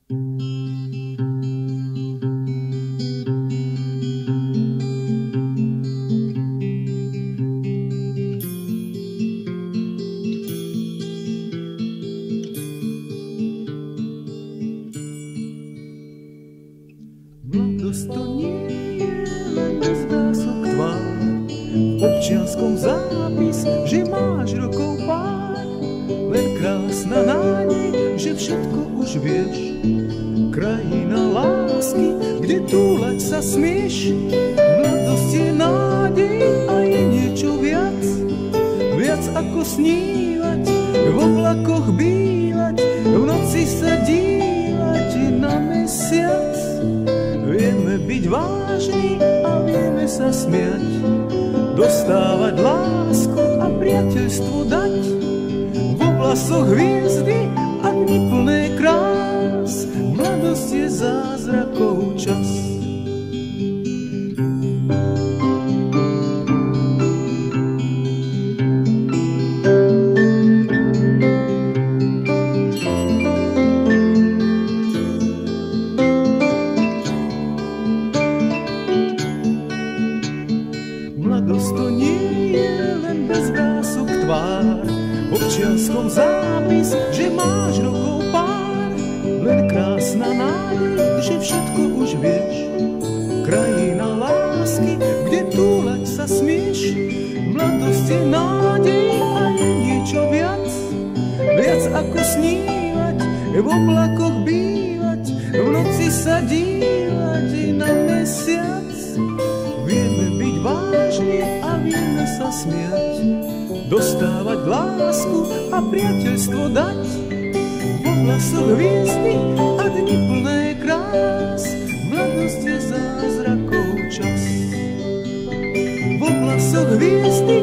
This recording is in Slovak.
Mladosť to nie je len bez vrások tvár, v občianskom zápis, že máš rokov pár, len krásna nádej, že všetko už vieš. Krajina lásky, kde túlať sa smieš. Mladosť je nádej a je niečo viac, viac ako snívať, v oblakoch bývať, v noci sa dívať na mesiac. Vieme byť vážni a vieme sa smiať, dostávať lásku a priateľstvo dať, v oblasoch hviezdy a dni plné krás. Mladosť je zázrakov čas. Mladosť to nie je len bez vrások tvár, v občianskom zápis, že máš rokov pár, len krásna nádej, že všetko už vieš. Krajina lásky, kde túlať sa smieš. Mladosť je nádej a je niečo viac, viac ako snívať, v oblakoch bývať, v noci sa dívať na mesiac. Vieme byť vážni a vieme sa smiať, dostávať lásku a priateľstvo dať, v oblasoch hviezdy a dni plné krás. Mladosť je zázrakov čas. V oblasoch hviezdy